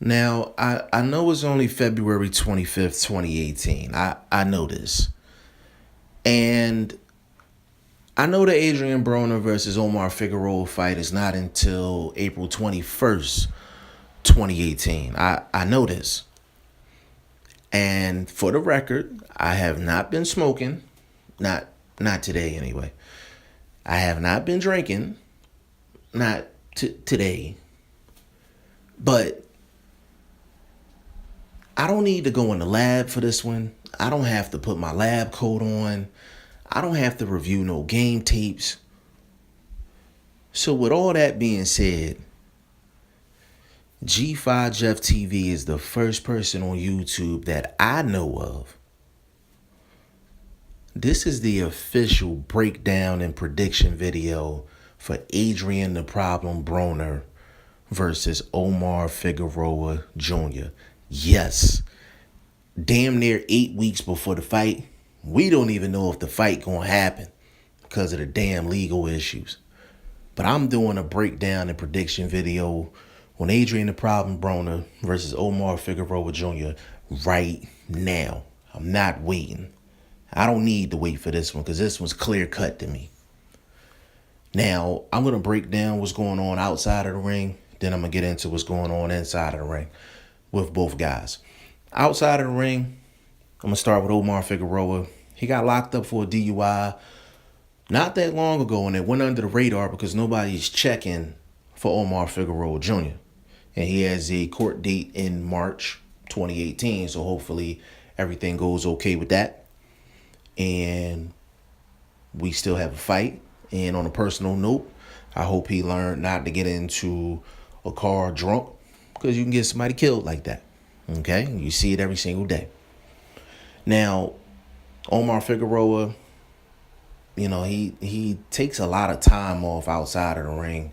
Now, I know it's only February 25th, 2018. I know this. And I know the Adrien Broner versus Omar Figueroa fight is not until April 21st, 2018. I know this. And for the record, I have not been smoking. Not not today anyway. I have not been drinking. Not today. But I don't need to go in the lab for this one. I don't have to put my lab coat on. I don't have to review no game tapes. So with all that being said, G5Jefftv is the first person on YouTube that I know of. This is the official breakdown and prediction video for Adrien the Problem Broner versus Omar Figueroa Jr. Yes, damn near 8 weeks before the fight, we don't even know if the fight gonna happen because of the damn legal issues. But I'm doing a breakdown and prediction video on Adrien the Problem Broner versus Omar Figueroa Jr. right now. I'm not waiting. I don't need to wait for this one because this one's clear cut to me. Now, I'm going to break down what's going on outside of the ring. Then I'm going to get into what's going on inside of the ring with both guys. Outside of the ring, I'm going to start with Omar Figueroa. He got locked up for a DUI not that long ago, and it went under the radar because nobody's checking for Omar Figueroa Jr. And he has a court date in March 2018, so hopefully everything goes okay with that. And we still have a fight. And on a personal note, I hope he learned not to get into a car drunk because you can get somebody killed like that. Okay? You see it every single day. Now, Omar Figueroa, he takes a lot of time off outside of the ring.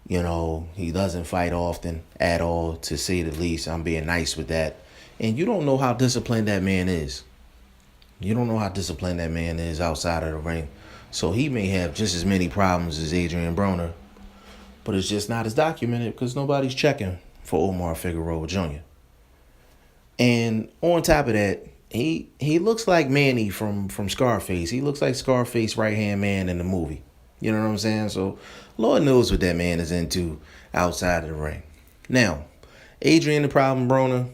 He doesn't fight often at all, to say the least. I'm being nice with that. And you don't know how disciplined that man is. You don't know how disciplined that man is outside of the ring. So he may have just as many problems as Adrien Broner, but it's just not as documented because nobody's checking for Omar Figueroa Jr. And on top of that, he looks like Manny from Scarface. He looks like Scarface right-hand man in the movie. You know what I'm saying? So Lord knows what that man is into outside of the ring. Now, Adrien the Problem Broner,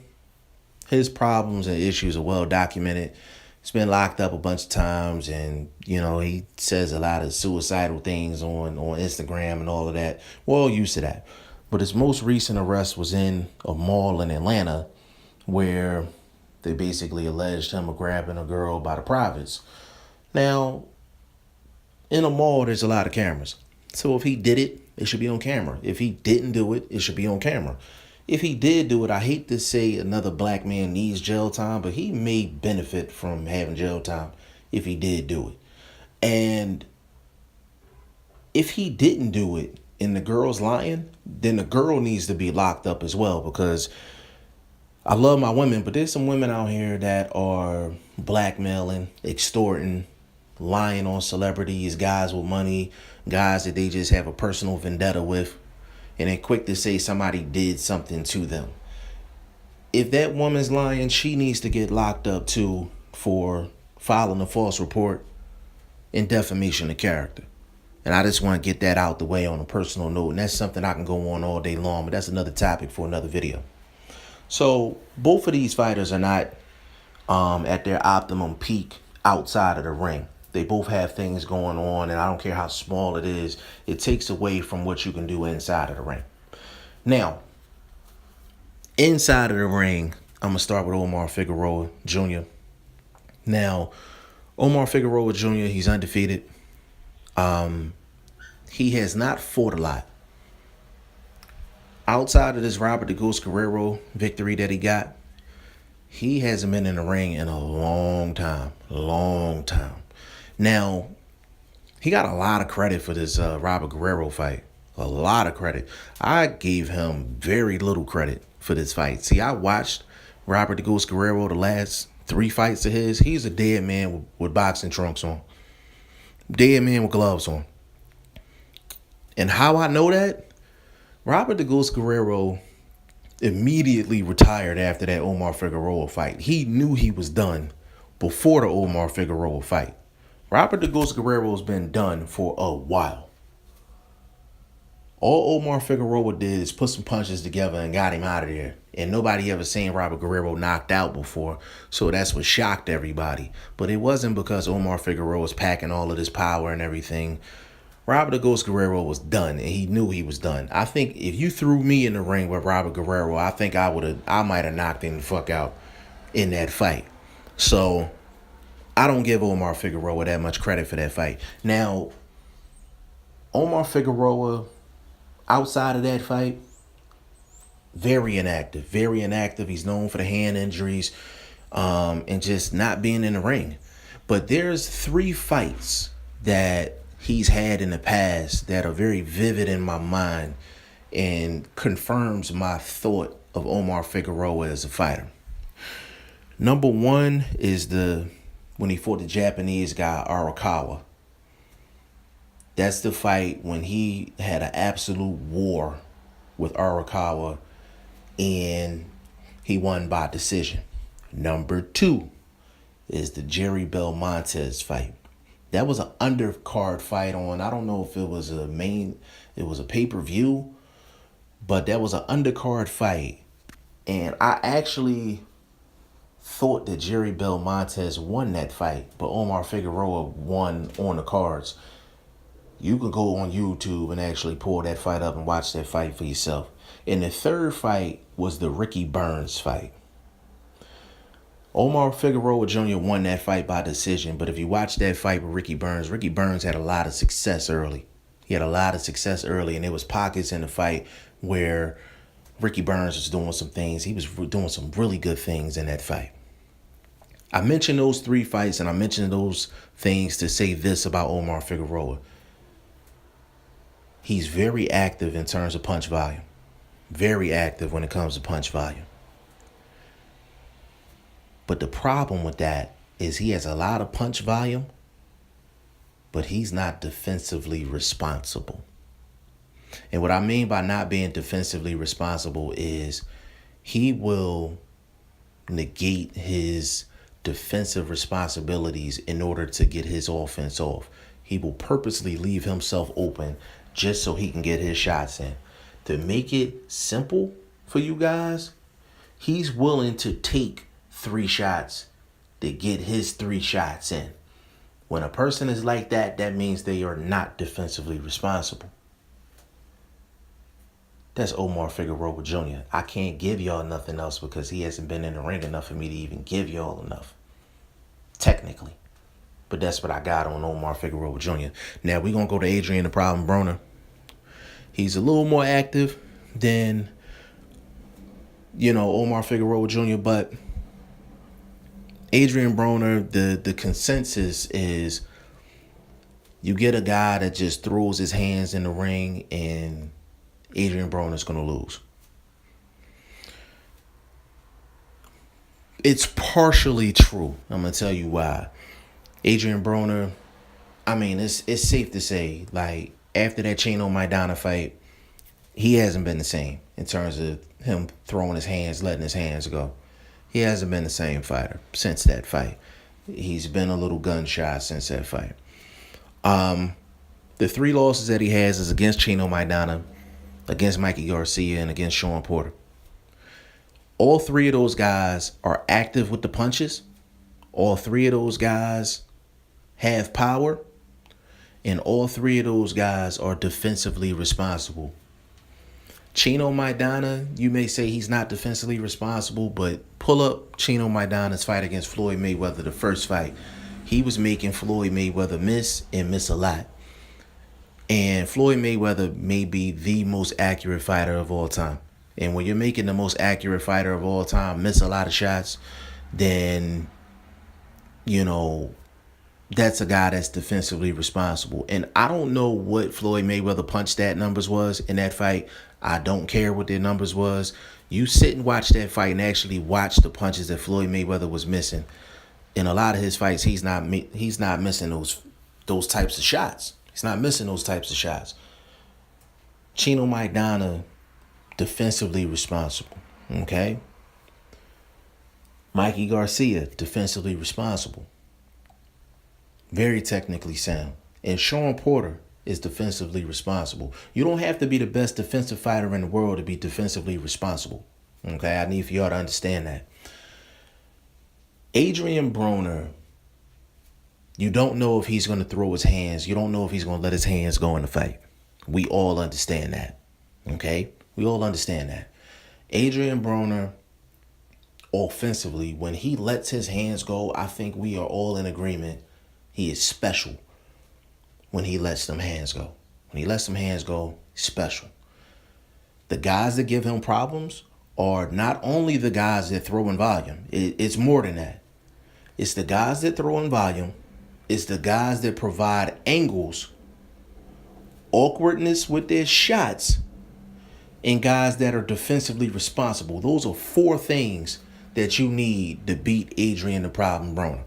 his problems and issues are well documented. He's been locked up a bunch of times, and he says a lot of suicidal things on Instagram and all of that. We're all used to that. But his most recent arrest was in a mall in Atlanta where they basically alleged him of grabbing a girl by the privates. Now, in a mall, there's a lot of cameras. So if he did it, it should be on camera. If he didn't do it, it should be on camera. If he did do it, I hate to say another black man needs jail time, but he may benefit from having jail time if he did do it. And if he didn't do it and the girl's lying, then the girl needs to be locked up as well, because I love my women, but there's some women out here that are blackmailing, extorting, lying on celebrities, guys with money, guys that they just have a personal vendetta with, and they're quick to say somebody did something to them. If that woman's lying, she needs to get locked up too for filing a false report and defamation of character. And I just want to get that out the way on a personal note. And that's something I can go on all day long, but that's another topic for another video. So both of these fighters are not at their optimum peak outside of the ring. They both have things going on, and I don't care how small it is. It takes away from what you can do inside of the ring. Now, inside of the ring, I'm going to start with Omar Figueroa Jr. Now, Omar Figueroa Jr., he's undefeated. He has not fought a lot. Outside of this Robert the Ghost Guerrero victory that he got, he hasn't been in the ring in a long time. Long time. Now, he got a lot of credit for this Robert Guerrero fight. A lot of credit. I gave him very little credit for this fight. See, I watched Robert the Ghost Guerrero the last 3 fights of his. He's a dead man with boxing trunks on. Dead man with gloves on. And how I know that? Robert the Ghost Guerrero immediately retired after that Omar Figueroa fight. He knew he was done before the Omar Figueroa fight. Robert the Ghost Guerrero has been done for a while. All Omar Figueroa did is put some punches together and got him out of there. And nobody ever seen Robert Guerrero knocked out before. So that's what shocked everybody. But it wasn't because Omar Figueroa was packing all of this power and everything. Robert the Ghost Guerrero was done, and he knew he was done. I think if you threw me in the ring with Robert Guerrero, I think I might have knocked him the fuck out in that fight. So I don't give Omar Figueroa that much credit for that fight. Now, Omar Figueroa, outside of that fight, very inactive. Very inactive. He's known for the hand injuries and just not being in the ring. But there's 3 fights that he's had in the past that are very vivid in my mind and confirms my thought of Omar Figueroa as a fighter. Number 1 is when he fought the Japanese guy Arakawa. That's the fight when he had an absolute war with Arakawa and he won by decision. Number 2 is the Jerry Belmontes fight. That was an undercard fight on, I don't know if it was a pay-per-view, but that was an undercard fight. And I actually thought that Jerry Belmontes won that fight, but Omar Figueroa won on the cards. You can go on YouTube and actually pull that fight up and watch that fight for yourself. And the 3rd fight was the Ricky Burns fight. Omar Figueroa Jr. won that fight by decision, but if you watch that fight with Ricky Burns had a lot of success early. He had a lot of success early, and there was pockets in the fight where Ricky Burns was doing some things. He was doing some really good things in that fight. I mentioned those 3 fights, and I mentioned those things to say this about Omar Figueroa. He's very active in terms of punch volume. Very active when it comes to punch volume. But the problem with that is he has a lot of punch volume, but he's not defensively responsible. And what I mean by not being defensively responsible is he will negate his defensive responsibilities in order to get his offense off. He will purposely leave himself open just so he can get his shots in. To make it simple for you guys, he's willing to take 3 shots to get his 3 shots in. When a person is like that, that means they are not defensively responsible. That's Omar Figueroa Jr. I can't give y'all nothing else because he hasn't been in the ring enough for me to even give y'all enough. Technically. But that's what I got on Omar Figueroa Jr. Now we're going to go to Adrien the Problem Broner. He's a little more active than, Omar Figueroa Jr., but Adrien Broner, the consensus is you get a guy that just throws his hands in the ring and Adrien Broner's going to lose. It's partially true. I'm going to tell you why. Adrien Broner, it's safe to say, like, after that Chino Maidana fight, he hasn't been the same in terms of him throwing his hands, letting his hands go. He hasn't been the same fighter since that fight. He's been a little gun shy since that fight. The 3 losses that he has is against Chino Maidana, against Mikey Garcia, and against Sean Porter. All 3 of those guys are active with the punches. All 3 of those guys have power. And all 3 of those guys are defensively responsible. Chino Maidana, you may say he's not defensively responsible, but pull up Chino Maidana's fight against Floyd Mayweather, the first fight. He was making Floyd Mayweather miss and miss a lot. And Floyd Mayweather may be the most accurate fighter of all time. And when you're making the most accurate fighter of all time miss a lot of shots, then, that's a guy that's defensively responsible. And I don't know what Floyd Mayweather punch stat numbers was in that fight. I don't care what their numbers was. You sit and watch that fight and actually watch the punches that Floyd Mayweather was missing. In a lot of his fights, he's not missing those types of shots. He's not missing those types of shots. Chino Maidana, defensively responsible. Okay. Mikey Garcia, defensively responsible. Very technically sound. And Sean Porter is defensively responsible. You don't have to be the best defensive fighter in the world to be defensively responsible. Okay, I need for y'all to understand that. Adrien Broner, you don't know if he's going to throw his hands. You don't know if he's going to let his hands go in the fight. We all understand that. Okay? We all understand that. Adrien Broner, offensively, when he lets his hands go, I think we are all in agreement. He is special when he lets them hands go. When he lets them hands go, special. The guys that give him problems are not only the guys that throw in volume. It's more than that. It's the guys that throw in volume. It's the guys that provide angles, awkwardness with their shots, and guys that are defensively responsible. Those are 4 things that you need to beat Adrien the Problem Broner.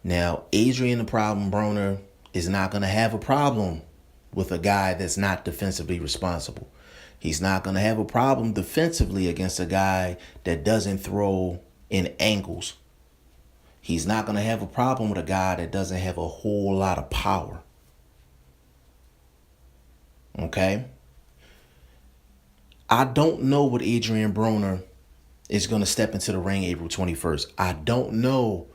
Now, Adrien the Problem Broner is not going to have a problem with a guy that's not defensively responsible. He's not going to have a problem defensively against a guy that doesn't throw in angles. He's not going to have a problem with a guy that doesn't have a whole lot of power. Okay? I don't know what Adrien Broner is going to step into the ring April 21st. I don't know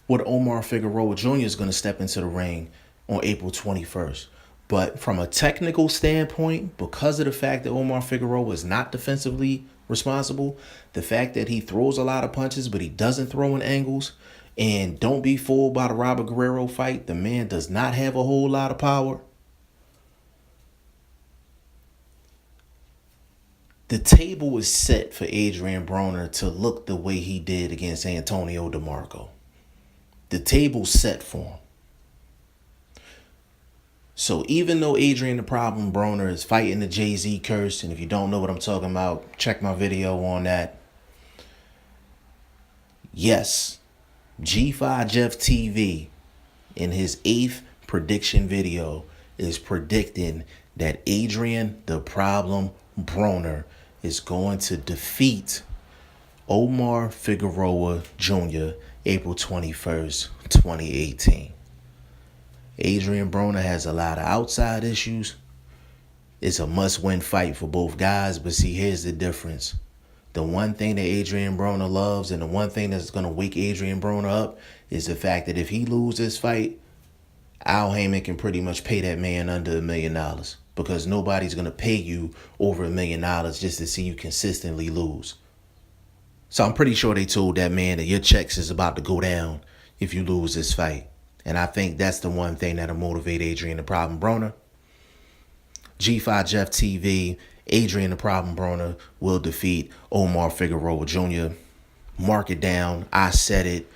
what Omar Figueroa Jr. is going to step into the ring on April 21st. But from a technical standpoint, because of the fact that Omar Figueroa is not defensively responsible, the fact that he throws a lot of punches but he doesn't throw in angles, and don't be fooled by the Robert Guerrero fight, the man does not have a whole lot of power. The table is set for Adrien Broner to look the way he did against Antonio DeMarco. The table's set for him. So even though Adrien the Problem Broner is fighting the Jay-Z curse, and if you don't know what I'm talking about, check my video on that. Yes, G5Jefftv in his 8th prediction video is predicting that Adrien the Problem Broner is going to defeat Omar Figueroa Jr. April 21st, 2018. Adrien Broner has a lot of outside issues. It's a must-win fight for both guys, but see, here's the difference. The one thing that Adrien Broner loves, and the one thing that's going to wake Adrien Broner up, is the fact that if he loses this fight, Al Heyman can pretty much pay that man under $1 million, because nobody's going to pay you over $1 million just to see you consistently lose. So I'm pretty sure they told that man that your checks is about to go down if you lose this fight. And I think that's the one thing that'll motivate Adrien the Problem Broner. G5Jefftv, Adrien the Problem Broner will defeat Omar Figueroa Jr. Mark it down. I said it.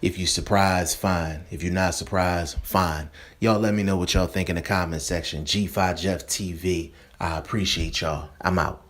If you're surprised, fine. If you're not surprised, fine. Y'all let me know what y'all think in the comment section. G5Jefftv. I appreciate y'all. I'm out.